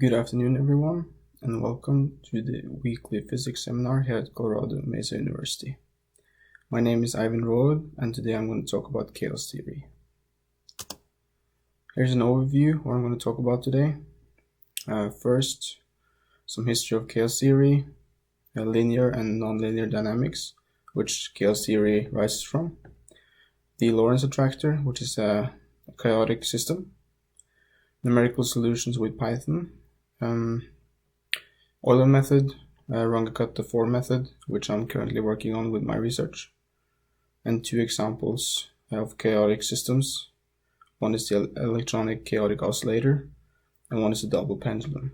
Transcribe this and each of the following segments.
Good afternoon, everyone, and welcome to the weekly physics seminar here at Colorado Mesa University. My name is Eivind Roed, and today I'm going to talk about chaos theory. Here's an overview of what I'm going to talk about today. First, some history of chaos theory, linear and nonlinear dynamics, which chaos theory rises from, the Lorenz Attractor, which is a chaotic system, numerical solutions with Python, Euler Method, Runge-Kutta 4 method, which I'm currently working on with my research, and two examples of chaotic systems. One is the electronic chaotic oscillator, and one is the double pendulum.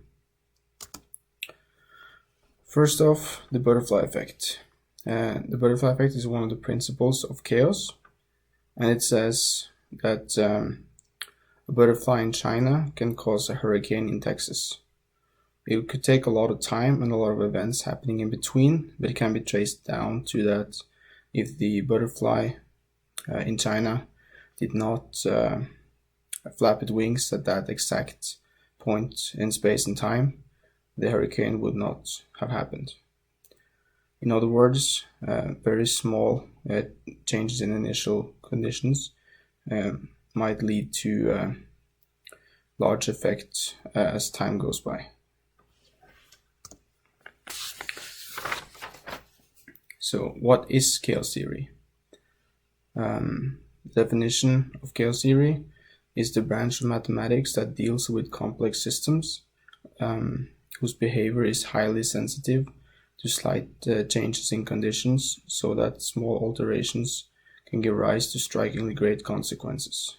First off, the butterfly effect. The butterfly effect is one of the principles of chaos, and it says that a butterfly in China can cause a hurricane in Texas. It could take a lot of time and a lot of events happening in between, but it can be traced down to that if the butterfly in China did not flap its wings at that exact point in space and time, the hurricane would not have happened. In other words, very small changes in initial conditions might lead to large effects as time goes by. So, what is chaos theory? The definition of chaos theory is the branch of mathematics that deals with complex systems whose behavior is highly sensitive to slight changes in conditions, so that small alterations can give rise to strikingly great consequences.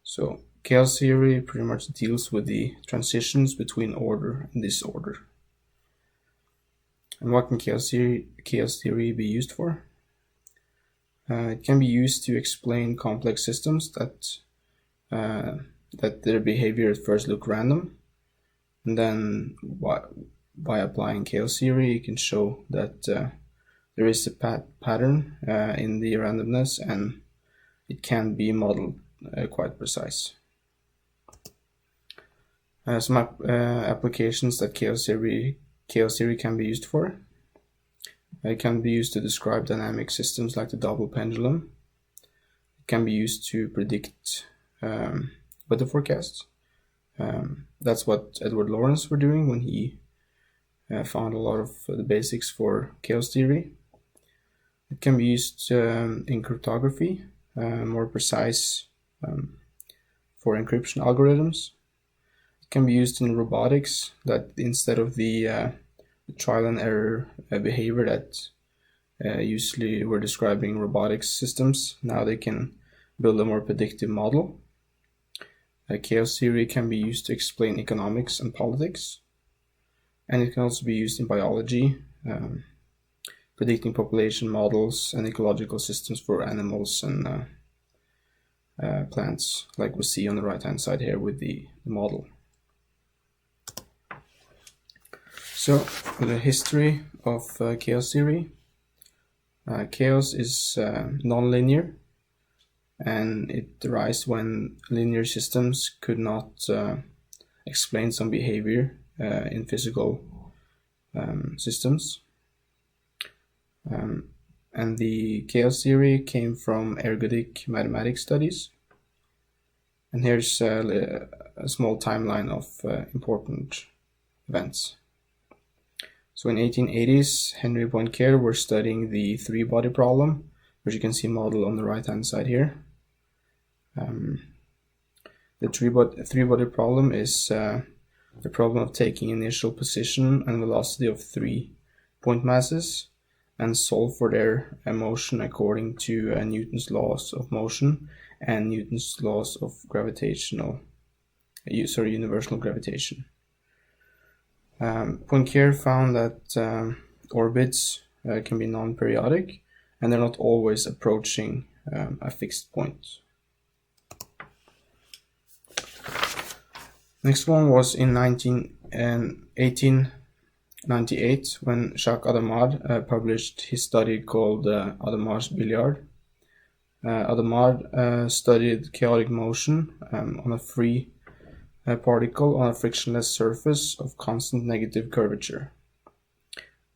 So, chaos theory pretty much deals with the transitions between order and disorder. And what can chaos theory be used for? It can be used to explain complex systems that their behavior at first look random, and then by applying chaos theory, you can show that there is a pattern in the randomness, and it can be modeled quite precise. Some applications that chaos theory can be used for. It can be used to describe dynamic systems like the double pendulum. It can be used to predict weather forecasts. That's what Edward Lorenz were doing when he found a lot of the basics for chaos theory. It can be used in cryptography, more precise for encryption algorithms. It can be used in robotics, that instead of the trial and error behavior that usually we're describing robotics systems, now they can build a more predictive model. Chaos theory can be used to explain economics and politics, and it can also be used in biology, predicting population models and ecological systems for animals and plants, like we see on the right hand side here with the model. So, the history of chaos theory. Chaos is nonlinear, and it arises when linear systems could not explain some behavior in physical systems. And the chaos theory came from ergodic mathematics studies. And here's a small timeline of important events. So in 1880s, Henry Poincaré were studying the three-body problem, which you can see modeled on the right-hand side here. The three-body problem is the problem of taking initial position and velocity of 3 point masses and solve for their motion according to Newton's laws of motion and Newton's laws of universal gravitation. Poincaré found that orbits can be non-periodic, and they're not always approaching a fixed point. Next one was in 1898 when Jacques Adamard published his study called Adamard's billiard. Adamard studied chaotic motion on a free a particle on a frictionless surface of constant negative curvature.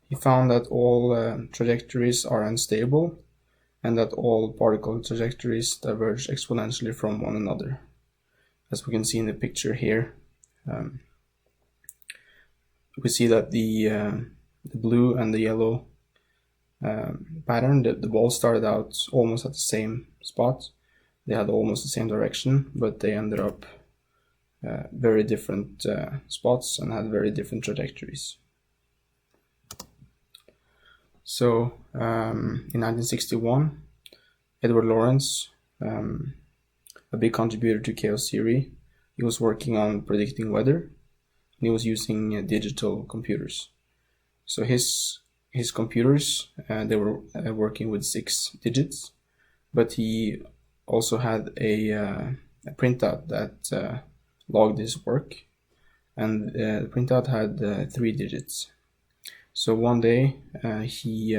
He found that all trajectories are unstable and that all particle trajectories diverge exponentially from one another. As we can see in the picture here, we see that the blue and the yellow pattern, the balls started out almost at the same spot. They had almost the same direction, but they ended up very different spots and had very different trajectories. So in 1961, Edward Lorenz, a big contributor to chaos theory, he was working on predicting weather, and he was using digital computers. So his computers, they were working with 6 digits, but he also had a printout that logged his work, and the printout had 3 digits. So one day he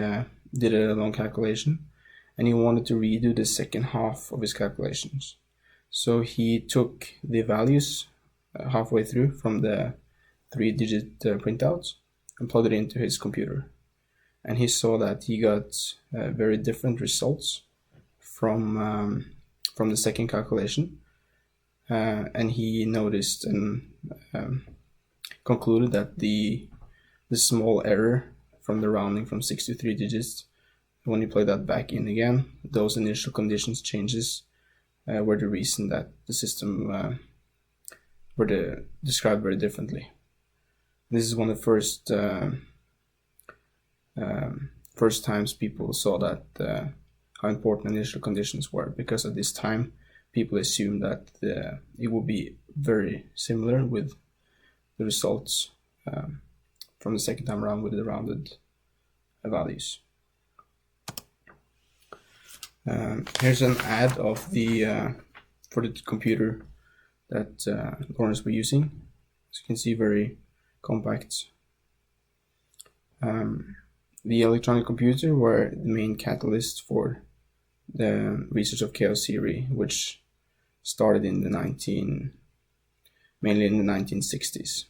did a long calculation, and he wanted to redo the second half of his calculations. So he took the values halfway through from the 3-digit printouts and plugged it into his computer. And he saw that he got very different results from the second calculation. And he noticed and concluded that the small error from the rounding from 6 to 3 digits, when you plug that back in again, those initial conditions changes were the reason that the system were described very differently. This is one of the first times people saw that how important initial conditions were, because at this time people assumed that it would be very similar with the results from the second time around with the rounded values. Here's an ad of the for the computer that Lorenz were using. As you can see, very compact. The electronic computer were the main catalyst for the research of chaos theory, which started in mainly in the 1960s.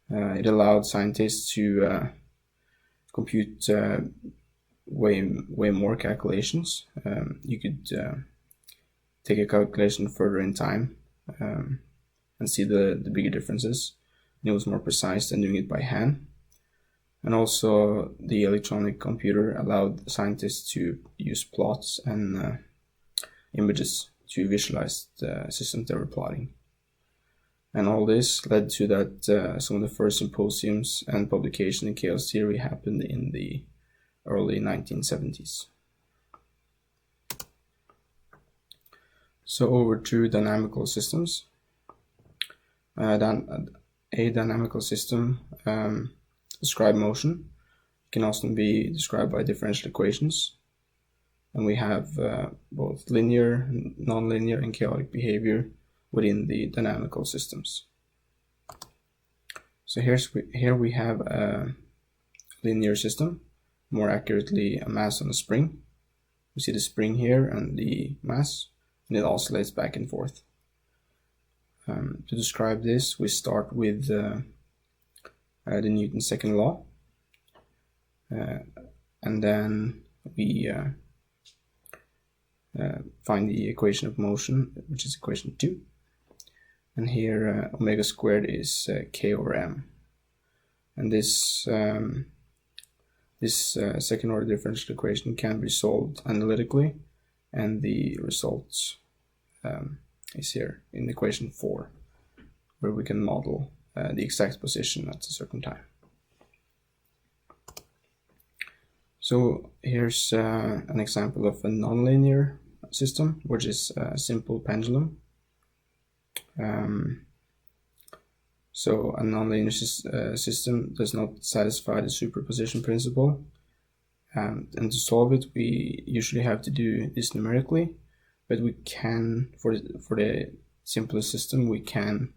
It allowed scientists to compute way more calculations. You could take a calculation further in time and see the bigger differences. And it was more precise than doing it by hand. And also the electronic computer allowed scientists to use plots and images to visualize the systems they were plotting. And all this led to that some of the first symposiums and publications in chaos theory happened in the early 1970s. So over to dynamical systems. A dynamical system describes motion. It can also be described by differential equations. And we have both linear, nonlinear, and chaotic behavior within the dynamical systems. So here we have a linear system, more accurately a mass on a spring. We see the spring here and the mass, and it oscillates back and forth. To describe this, we start with the Newton's second law, and then we find the equation of motion, which is equation 2. And here omega squared is k over m. And this second order differential equation can be solved analytically, and the results is here in equation 4, where we can model the exact position at a certain time. So here's an example of a nonlinear system, which is a simple pendulum. So a nonlinear system does not satisfy the superposition principle, and to solve it we usually have to do this numerically, but we can, for the simplest system, we can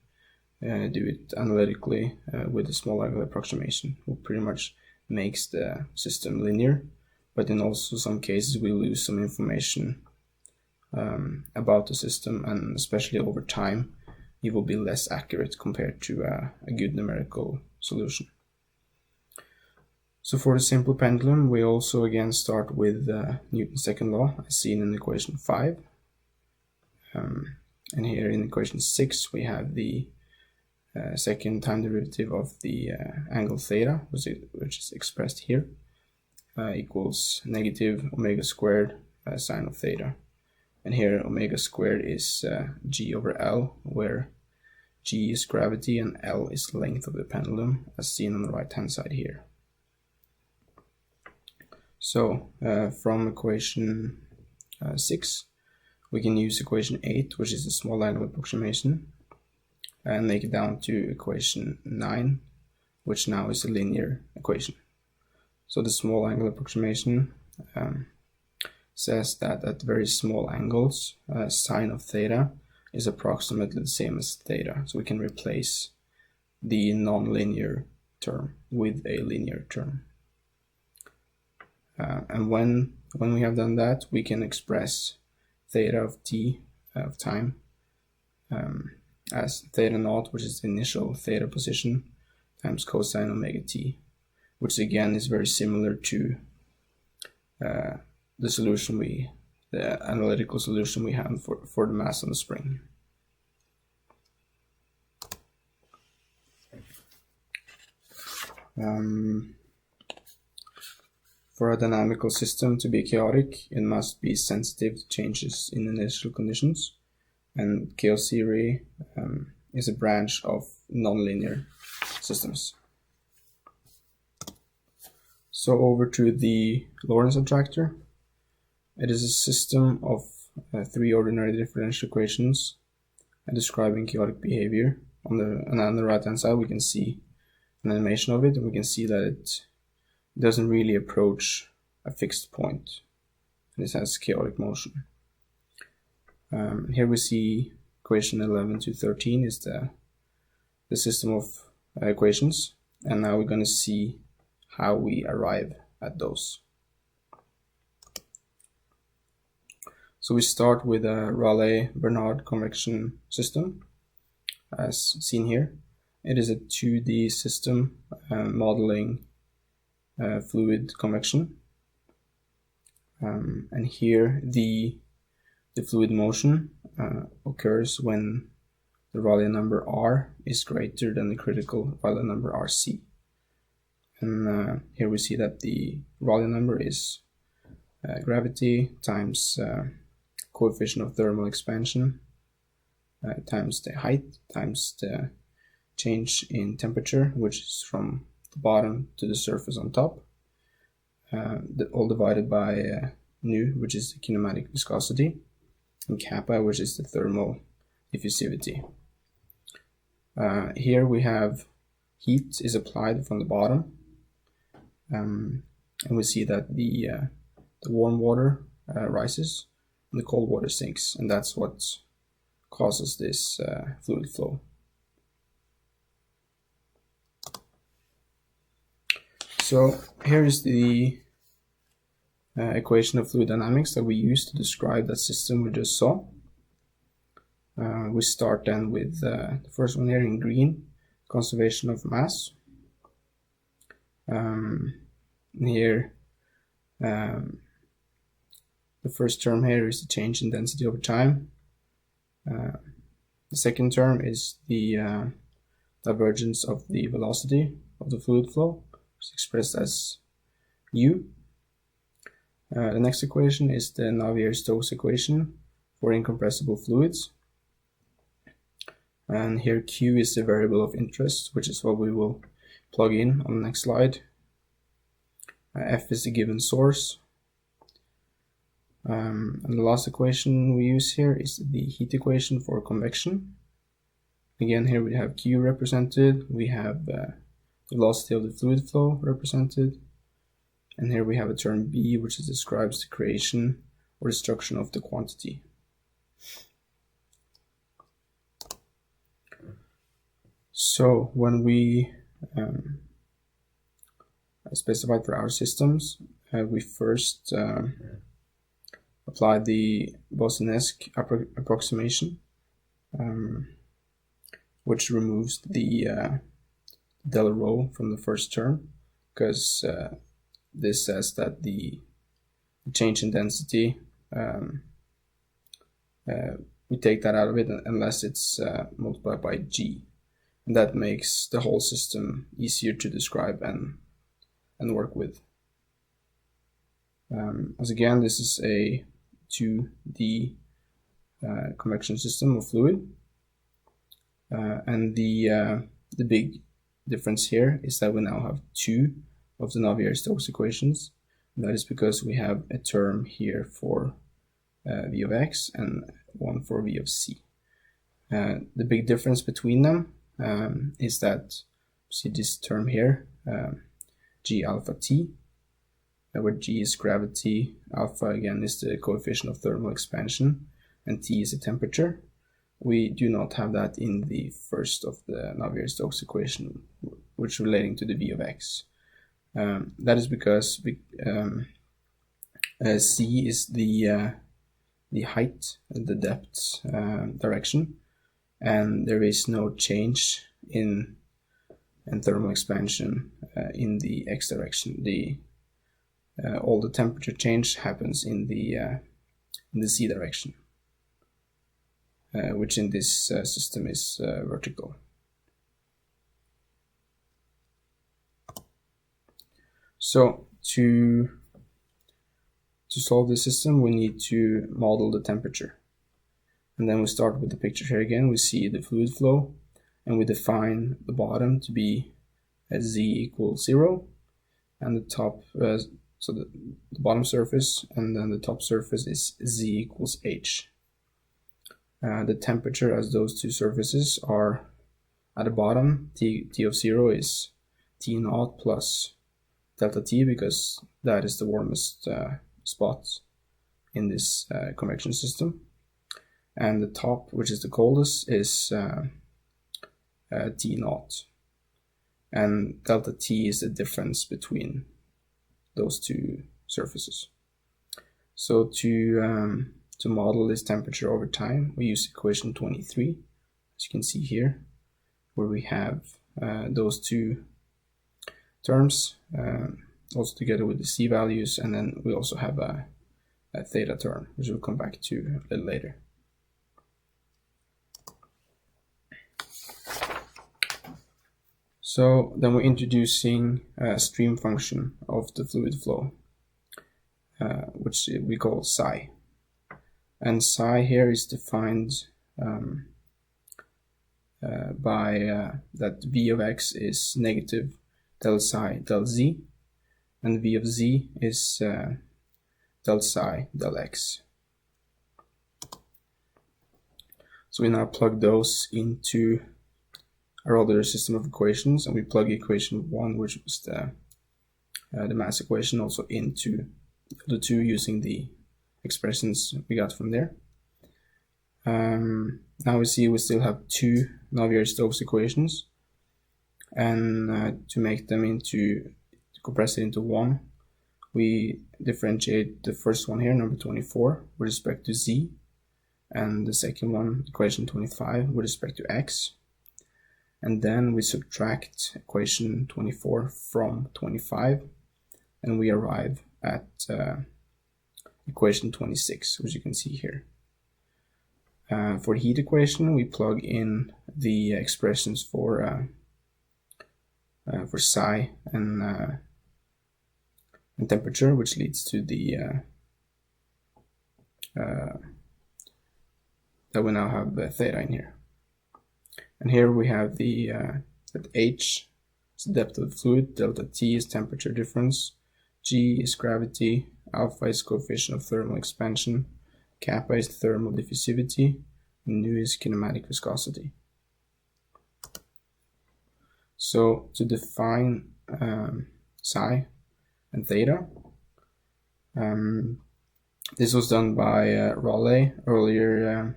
do it analytically with a small angular approximation, which pretty much makes the system linear. But in also some cases we lose some information about the system, and especially over time it will be less accurate compared to a good numerical solution. So for the simple pendulum, we also again start with Newton's second law, as seen in equation 5. And here in equation 6, we have the second time derivative of the angle theta, which is expressed here, equals negative omega squared sine of theta. And here omega squared is g over L, where g is gravity and L is the length of the pendulum, as seen on the right hand side here. So from equation 6, we can use equation 8, which is the small angle approximation, and make it down to equation 9, which now is a linear equation. So the small angle approximation says that at very small angles, sine of theta is approximately the same as theta. So we can replace the nonlinear term with a linear term. And when we have done that, we can express theta of t of time as theta naught, which is the initial theta position, times cosine omega t, which again is very similar to the analytical solution we have for the mass on the spring. For a dynamical system to be chaotic, it must be sensitive to changes in initial conditions, and chaos theory is a branch of nonlinear systems. So over to the Lorenz Attractor. It is a system of 3 ordinary differential equations describing chaotic behavior. On the right hand side, we can see an animation of it, and we can see that it doesn't really approach a fixed point, and it has chaotic motion. Here we see equation 11 to 13 is the system of equations, and now we're going to see how we arrive at those. So we start with a Rayleigh-Bernard Convection system, as seen here. It is a 2D system modeling fluid convection, and here the fluid motion occurs when the Rayleigh number R is greater than the critical Rayleigh number RC. And here we see that the Rayleigh number is gravity times coefficient of thermal expansion times the height times the change in temperature, which is from the bottom to the surface on top, all divided by nu, which is the kinematic viscosity, and kappa, which is the thermal diffusivity. Here we have heat is applied from the bottom, and we see that the warm water rises and the cold water sinks, and that's what causes this fluid flow. So here is the equation of fluid dynamics that we use to describe that system we just saw. We start then with the first one here in green, conservation of mass. Here the first term here is the change in density over time. The second term is the divergence of the velocity of the fluid flow, which is expressed as u. The next equation is the Navier-Stokes equation for incompressible fluids. And here Q is the variable of interest, which is what we will plug in on the next slide. F is the given source. And the last equation we use here is the heat equation for convection. Again, here we have Q represented, we have the velocity of the fluid flow represented, and here we have a term B, which describes the creation or destruction of the quantity. So when we specified for our systems, we first apply the Bosniesque approximation. which removes the del rho from the first term, because this says that the change in density, we take that out of it unless it's multiplied by g, and that makes the whole system easier to describe and work with. As again, this is a 2D convection system of fluid, and the big difference here is that we now have two of the Navier-Stokes equations, and that is because we have a term here for v of x and one for v of c. The big difference between them is that, see this term here, g alpha t, where g is gravity, alpha again is the coefficient of thermal expansion, and t is the temperature. We do not have that in the first of the Navier-Stokes equation, which is relating to the v of x. That is because c is the height, the depth direction, and there is no change in thermal expansion in the x direction. All the temperature change happens in the c direction, which in this system is vertical. So to solve this system, we need to model the temperature. And then we start with the picture here again. We see the fluid flow, and we define the bottom to be z equals 0, and the top, so the bottom surface, and then the top surface is z equals h. The temperature as those two surfaces are at the bottom, t of 0 is T0 plus delta T, because that is the warmest spot in this convection system. And the top, which is the coldest, is T0. And delta T is the difference between those two surfaces. So to model this temperature over time, we use equation 23, as you can see here, where we have those two terms, also together with the c values, and then we also have a theta term, which we'll come back to a little later. So then we're introducing a stream function of the fluid flow, which we call psi. And psi here is defined by that v of x is negative del psi del z, and v of z is del psi del x. So we now plug those into our other system of equations, and we plug equation 1, which was the mass equation, also into the two using the expressions we got from there. Now we see we still have two Navier-Stokes equations, and to make them to compress it into one, we differentiate the first one here, number 24, with respect to z, and the second one, equation 25, with respect to x. And then we subtract equation 24 from 25, and we arrive at equation 26, which you can see here. For the heat equation, we plug in the expressions for psi and temperature, which leads to the that we now have theta in here. And here we have the that h is the depth of the fluid, delta T is temperature difference, G is gravity, alpha is coefficient of thermal expansion, kappa is thermal diffusivity, and nu is kinematic viscosity. So to define psi and theta, this was done by Rayleigh earlier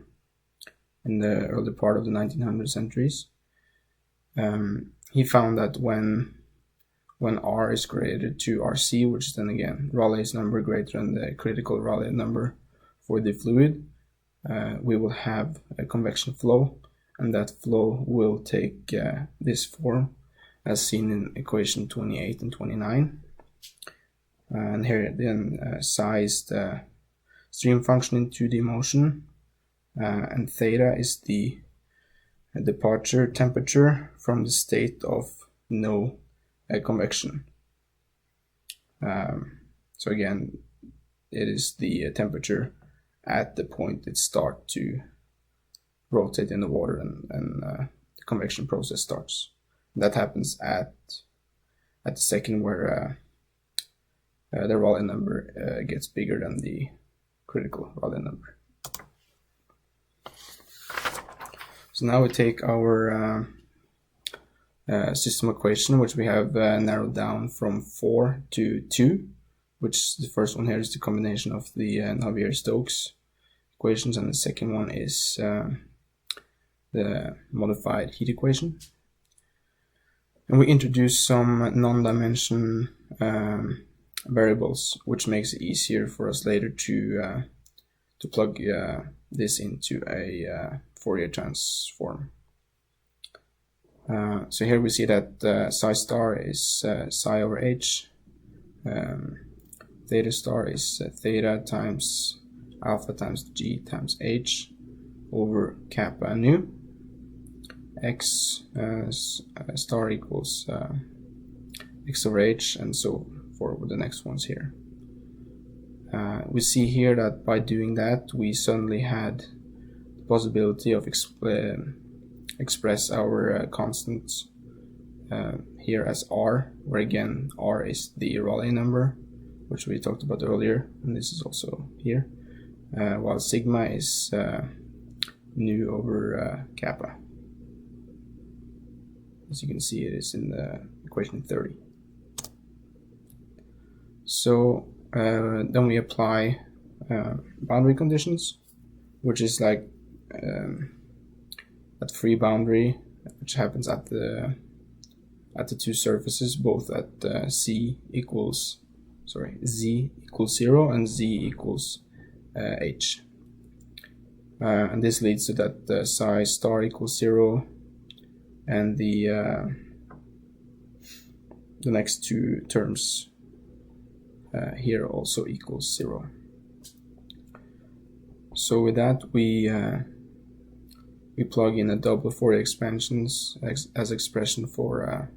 in the early part of the 1900 centuries. He found that when R is greater to RC, which is then again Raleigh's number greater than the critical Rayleigh number for the fluid, we will have a convection flow, and that flow will take this form as seen in equation 28 and 29. And here then psi is the stream function in 2D motion, and theta is the departure temperature from the state of no convection. So again, it is the temperature at the point it starts to rotate in the water, and the convection process starts. That happens at the second where the Rayleigh number gets bigger than the critical Rayleigh number. So now we take our system equation, which we have narrowed down from 4 to 2, which the first one here is the combination of the Navier-Stokes equations, and the second one is the modified heat equation. And we introduce some non-dimension variables, which makes it easier for us later to plug this into a Fourier transform. So here we see that psi star is psi over h, theta star is theta times alpha times g times h over kappa nu, x star equals x over h, and so forth with the next ones here. We see here that by doing that we suddenly had the possibility of express our constants here as r, where again r is the Rayleigh number, which we talked about earlier, and this is also here, while sigma is nu over kappa. As you can see, it is in the equation 30. So then we apply boundary conditions, which is like at free boundary, which happens at the two surfaces, both at z equals 0 and z equals h. And this leads to that psi star equals 0, and the next two terms here also equals 0. So with that we plug in a double Fourier expansions as expression for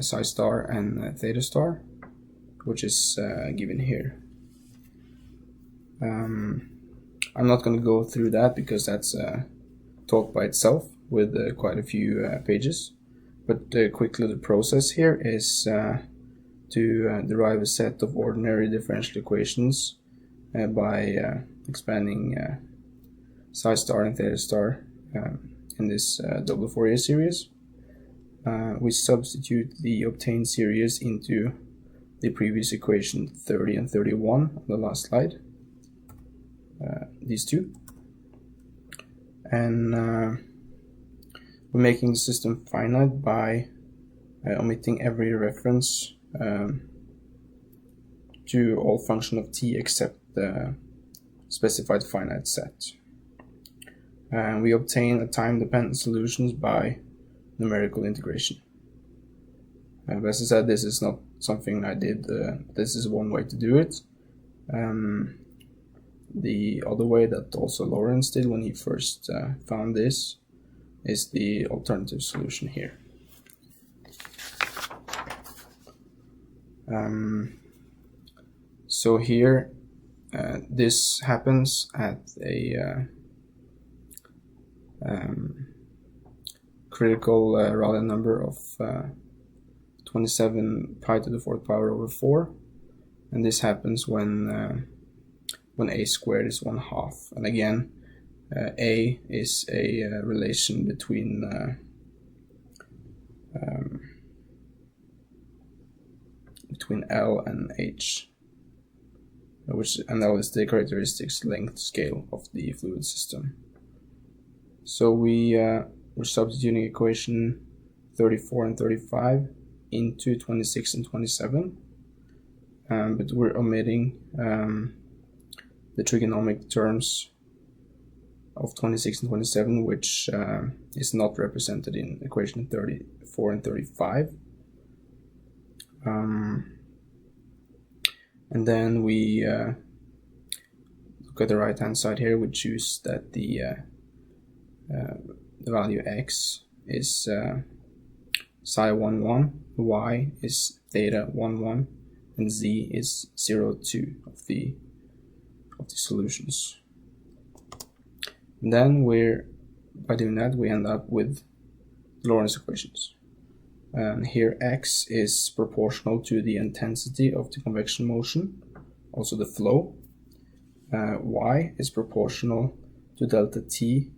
psi star and theta star, which is given here. I'm not going to go through that because that's a talk by itself with quite a few pages, but quickly the process here is to derive a set of ordinary differential equations by expanding psi star and theta star in this double Fourier series. We substitute the obtained series into the previous equation 30 and 31 on the last slide, these two, and we're making the system finite by omitting every reference to all function of t except the specified finite set. And we obtain a time-dependent solutions by numerical integration. As I said, this is not something I did. This is one way to do it. The other way that also Lorenz did when he first found this is the alternative solution here. So here this happens at a critical Rayleigh number of 27 pi to the 4th power over 4, and this happens when a squared is 1/2, and again a is a relation between L and H, and L is the characteristics length scale of the fluid system. So we're substituting equation 34 and 35 into 26 and 27, but we're omitting the trigonomic terms of 26 and 27, which is not represented in equation 34 and 35. And then we look at the right hand side here. We choose that the value x is psi 1 1, y is theta 1 1, and z is 0 2 of the solutions. And then by doing that, we end up with Lorentz equations. And here x is proportional to the intensity of the convection motion, also the flow. Y is proportional to delta T,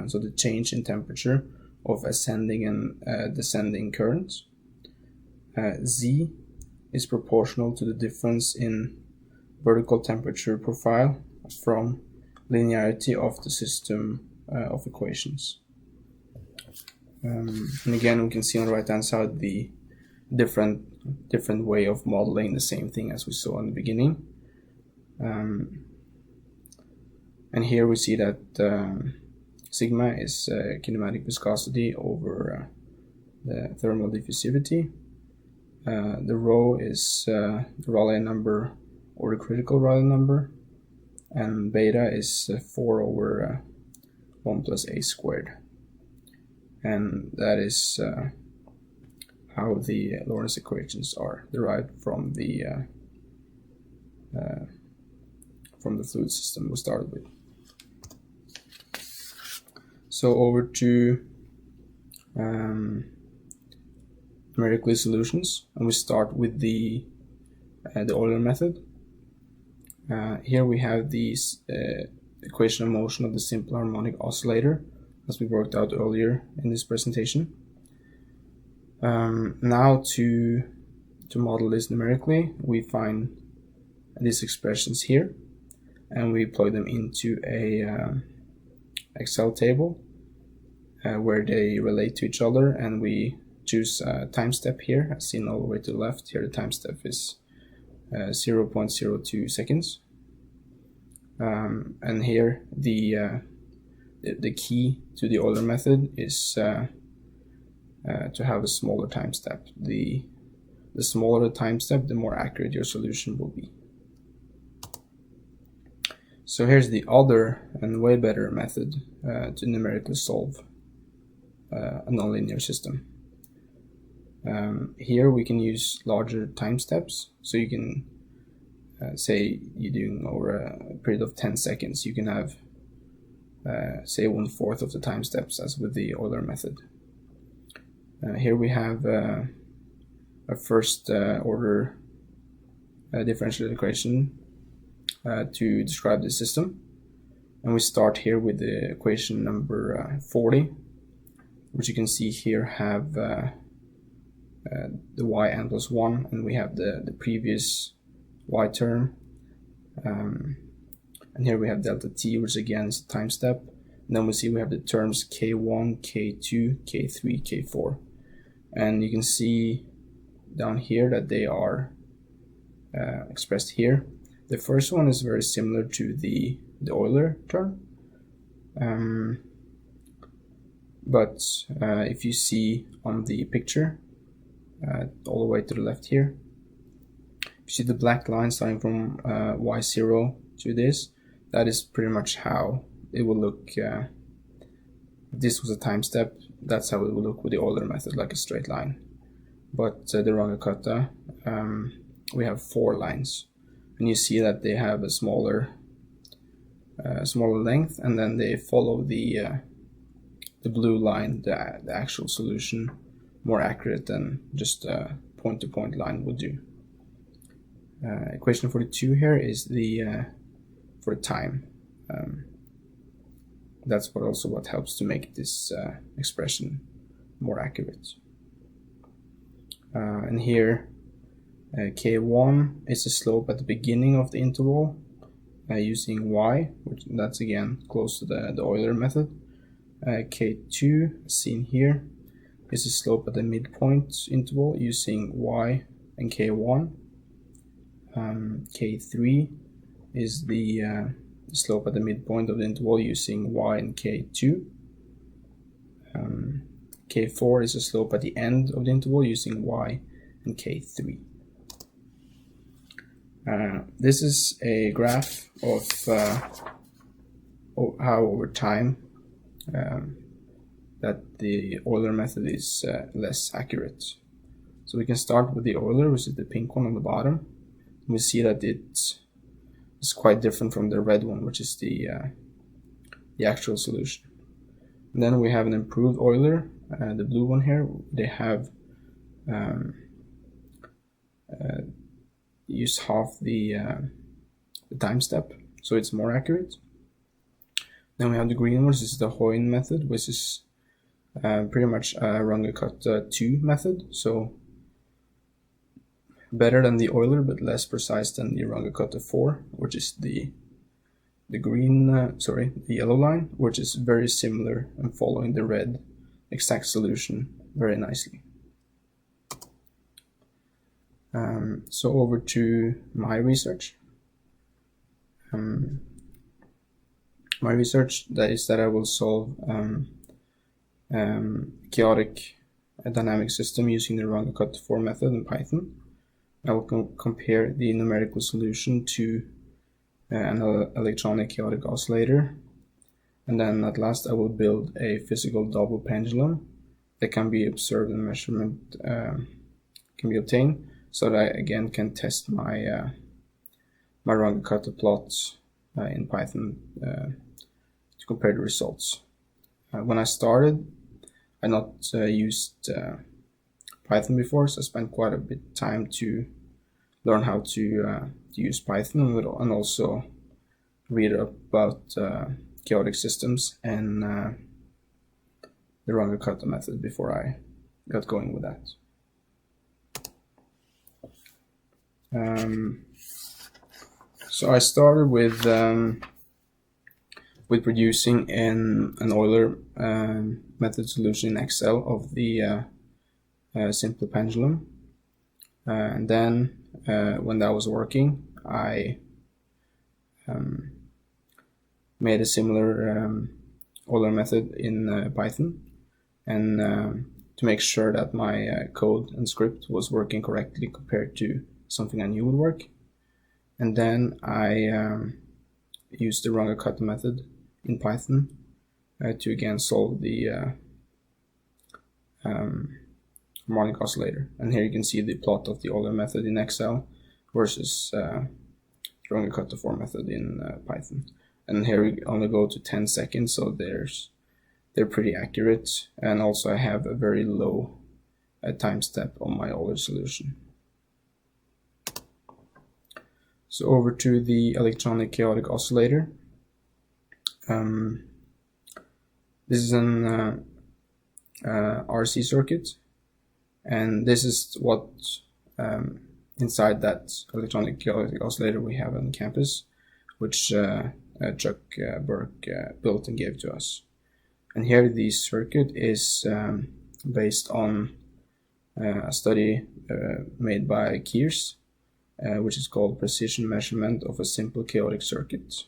so the change in temperature of ascending and descending currents. Z is proportional to the difference in vertical temperature profile from linearity of the system of equations. And again, we can see on the right hand side the different way of modeling the same thing as we saw in the beginning. And here we see that sigma is kinematic viscosity over the thermal diffusivity. The rho is the Rayleigh number or the critical Rayleigh number, and beta is 4 over 1 plus a squared. And that is how the Lorentz equations are derived from the fluid system we started with. So over to numerically solutions, and we start with the Euler method. Here we have the equation of motion of the simple harmonic oscillator, as we worked out earlier in this presentation. Now to model this numerically, we find these expressions here, and we plug them into a Excel table where they relate to each other, and we choose a time step here, as seen all the way to the left. Here the time step is 0.02 seconds, and here the key to the Euler method is to have a smaller time step. The smaller the time step, the more accurate your solution will be. So here's the other and way better method to numerically solve a nonlinear system. Here we can use larger time steps, so you can say you're doing over a period of 10 seconds, you can have say 1/4 of the time steps as with the Euler method. Here we have a first order differential equation to describe the system, and we start here with the equation number 40, which you can see here have the yn plus 1, and we have the previous y term, and here we have delta t, which again is a time step, and then we see we have the terms k1, k2, k3, k4, and you can see down here that they are expressed here. The first one is very similar to the Euler term, but if you see on the picture all the way to the left here, you see the black line starting from y0 to this. That is pretty much how it will look. If this was a time step, that's how it will look with the Euler method, like a straight line. But the Runge-Kutta, we have 4 lines, and you see that they have a smaller length, and then they follow the blue line, the actual solution, more accurate than just a point-to-point line would do. Equation 42 here is the for time. That's what helps to make this expression more accurate. And here k1 is the slope at the beginning of the interval using y, which that's again close to the Euler method. K2, seen here, is the slope at the midpoint interval using y and k1. K3 is the the slope at the midpoint of the interval using y and k2. K4 is the slope at the end of the interval using y and k3. This is a graph of how over time that the Euler method is less accurate. So we can start with the Euler, which is the pink one on the bottom. We see that it's quite different from the red one, which is the actual solution. And then we have an improved Euler, the blue one here. They have used half the time step, so it's more accurate. Then we have the green one, which is the Euler method, which is pretty much a Runge-Kutta 2 method, so better than the Euler but less precise than the Runge-Kutta 4, which is the yellow line, which is very similar and following the red exact solution very nicely. So over to my research. My research is that I will solve chaotic dynamic system using the Runge-Kutta 4 method in Python. I will compare the numerical solution to an electronic chaotic oscillator, and then at last I will build a physical double pendulum that can be observed and measurement can be obtained, so that I again can test my my Runge-Kutta plots in Python to compare the results. When I started, I not used Python before, so I spent quite a bit of time to learn how to use Python and also read about chaotic systems and the Runge-Kutta method before I got going with that. So I started with producing an Euler method solution in Excel of the simple pendulum, and then when that was working, I made a similar Euler method in Python, and to make sure that my code and script was working correctly compared to something I knew would work. And then I used the Runge-Kutta method in Python to again solve the harmonic oscillator. And here you can see the plot of the Euler method in Excel versus the Runge-Kutta 4 method in Python. And here we only go to 10 seconds, so they're pretty accurate. And also I have a very low time step on my Euler solution. So over to the electronic chaotic oscillator. This is an RC circuit, and this is what inside that electronic chaotic oscillator we have on campus, which Chuck Burke built and gave to us. And here the circuit is based on a study made by Kears, which is called precision measurement of a simple chaotic circuit.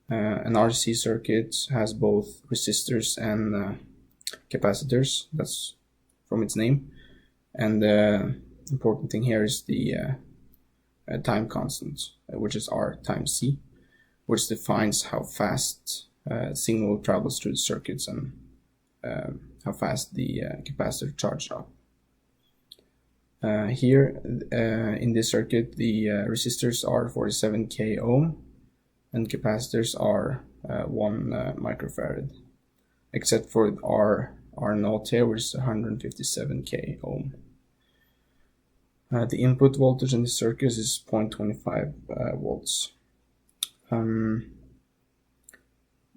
An RC circuit has both resistors and capacitors, that's from its name, and the important thing here is the time constant, which is R times C, which defines how fast signal travels through the circuits and how fast the capacitor charges up. Here in this circuit, the resistors are 47k ohm and capacitors are 1 microfarad, except for R naught here, which is 157k ohm. The input voltage in this circuit is 0.25 volts.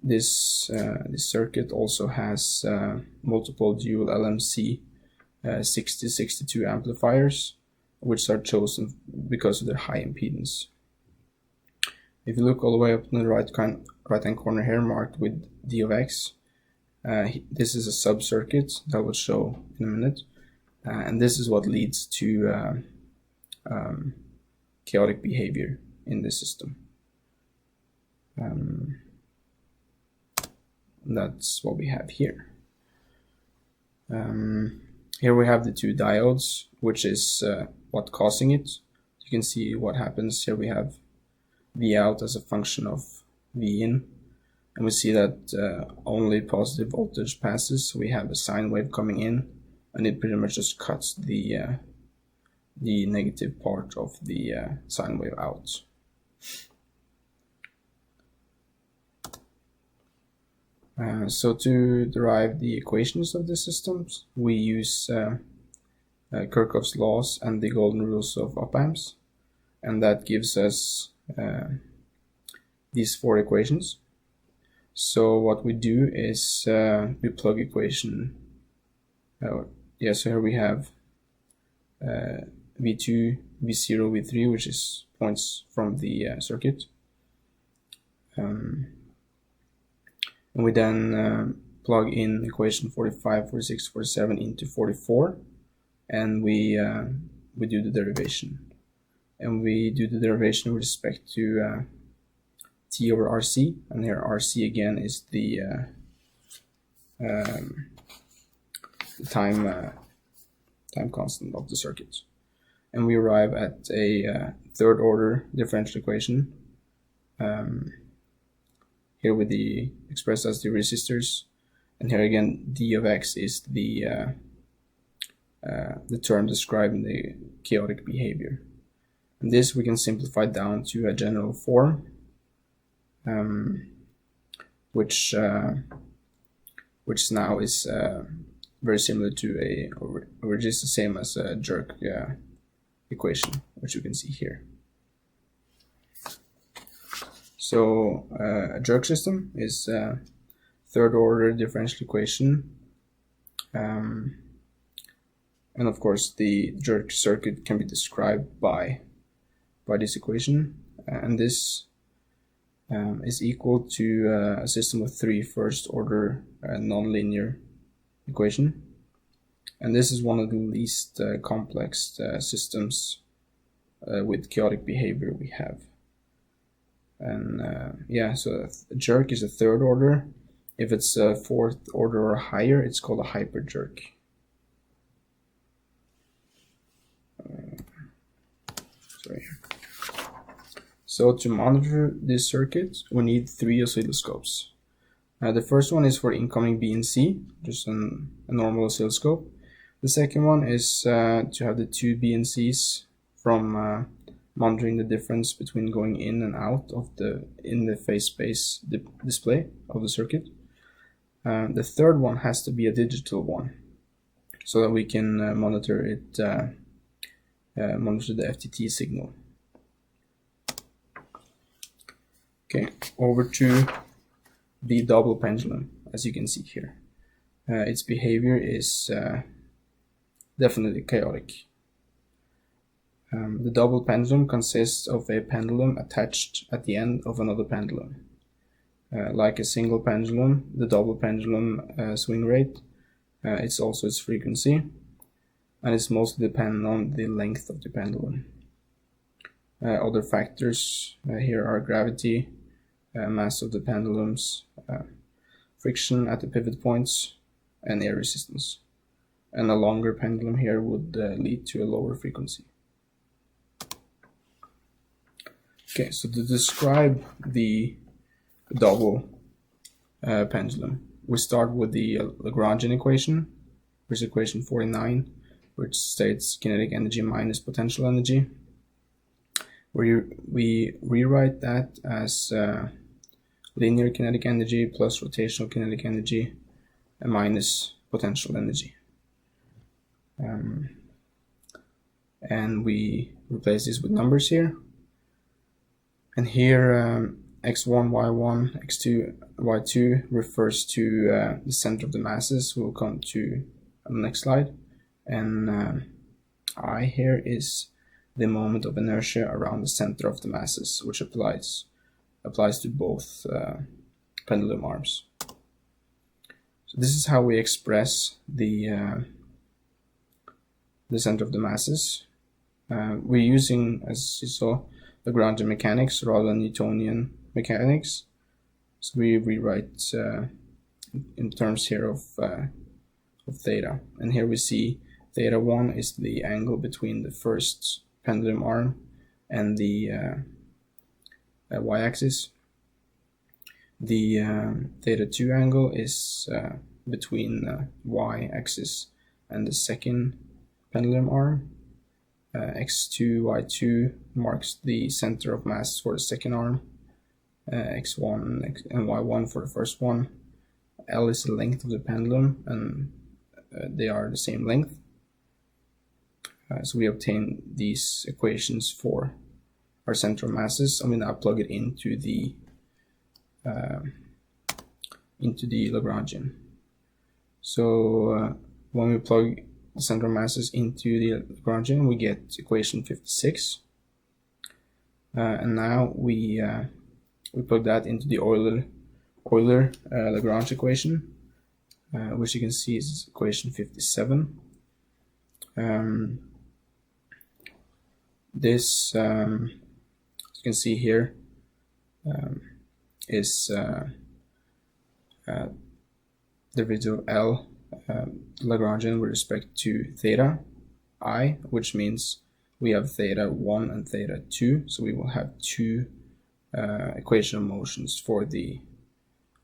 This circuit also has multiple dual LMC 6062 amplifiers, which are chosen because of their high impedance. If you look all the way up in the right hand corner here, marked with D of X, this is a sub-circuit that will show in a minute, and this is what leads to chaotic behavior in the system. That's what we have here. Here we have the two diodes, which is what causing it. You can see what happens. Here we have V out as a function of V in, and we see that only positive voltage passes. So we have a sine wave coming in, and it pretty much just cuts the negative part of the sine wave out. So to derive the equations of the systems, we use Kirchhoff's laws and the golden rules of op-amps, and that gives us these four equations. So what we do is we plug equation. So here we have V2, V0, V3, which is points from the circuit. And we then plug in equation 45, 46, 47 into 44, and we do the derivation. And we do the derivation with respect to T over RC, and here RC again is the time constant of the circuit. And we arrive at a third order differential equation. Here with the expressed as the resistors, and here again d of x is the term describing the chaotic behavior. And this we can simplify down to a general form, which now is very similar to or just the same as a jerk equation, which you can see here. So a jerk system is a third order differential equation, and of course the jerk circuit can be described by this equation, and this is equal to a system of three first order nonlinear equation, and this is one of the least complex systems with chaotic behavior we have. And so a jerk is a third order. If it's a fourth order or higher, it's called a hyperjerk. So to monitor this circuit, we need three oscilloscopes. The first one is for incoming B and C, just a normal oscilloscope. The second one is to have the two B and Cs from monitoring the difference between going in and out of in the phase space display of the circuit. The third one has to be a digital one, so that we can monitor the FTT signal. Okay, over to the double pendulum, as you can see here. Its behavior is definitely chaotic. The double pendulum consists of a pendulum attached at the end of another pendulum. Like a single pendulum, the double pendulum swing rate, it's also its frequency, and it's mostly dependent on the length of the pendulum. Other factors here are gravity, mass of the pendulums, friction at the pivot points, and air resistance. And a longer pendulum here would lead to a lower frequency. Okay, so to describe the double pendulum, we start with the Lagrangian equation, which is equation 49, which states kinetic energy minus potential energy, where we rewrite that as linear kinetic energy plus rotational kinetic energy and minus potential energy. And we replace this with numbers here. And here x1, y1, x2, y2 refers to the center of the masses. We'll come to the next slide. And I here is the moment of inertia around the center of the masses, which applies to both pendulum arms. So this is how we express the center of the masses. We're using, as you saw, Lagrangian mechanics rather than Newtonian mechanics. So we rewrite in terms here of theta, and here we see theta 1 is the angle between the first pendulum arm and the y-axis. The theta 2 angle is between y-axis and the second pendulum arm. X2, Y2 marks the center of mass for the second arm. X1 and Y1 for the first one. L is the length of the pendulum, and they are the same length. So we obtain these equations for our center of masses. I'm going to plug it into the Lagrangian. So when we plug the center of masses into the Lagrangian, we get equation 56. And now we plug that into the Euler-Lagrange equation, which you can see is equation 57. This, as you can see here, is derivative of L Lagrangian with respect to theta I, which means we have theta 1 and theta 2, so we will have two equational motions for the,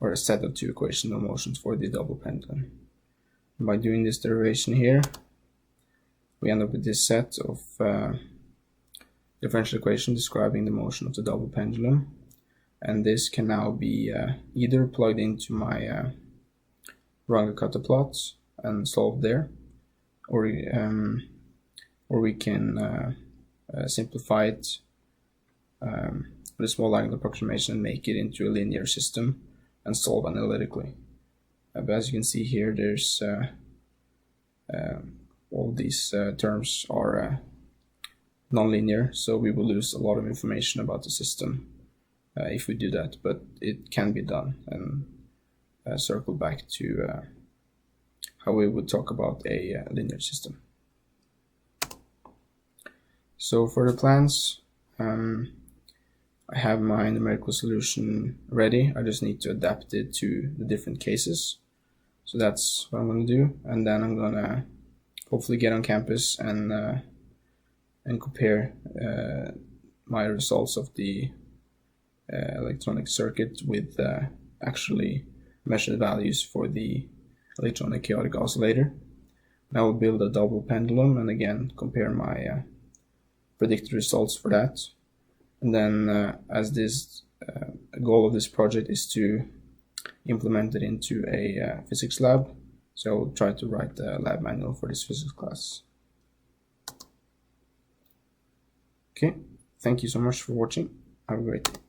or a set of two equational motions for the double pendulum. And by doing this derivation here, we end up with this set of differential equations describing the motion of the double pendulum, and this can now be either plugged into my Runge-Kutta plots and solved there, or we can simplify it with a small angle approximation and make it into a linear system and solve analytically. But as you can see here, there's all these terms are nonlinear, so we will lose a lot of information about the system if we do that, but it can be done, and circle back to how we would talk about a linear system. So for the plans, I have my numerical solution ready. I just need to adapt it to the different cases. So that's what I'm going to do, and then I'm going to hopefully get on campus and compare my results of the electronic circuit with actually measured values for the electronic chaotic oscillator. And I will build a double pendulum and again compare my predicted results for that. And then as this goal of this project is to implement it into a physics lab, so I will try to write the lab manual for this physics class. Okay, thank you so much for watching. Have a great day.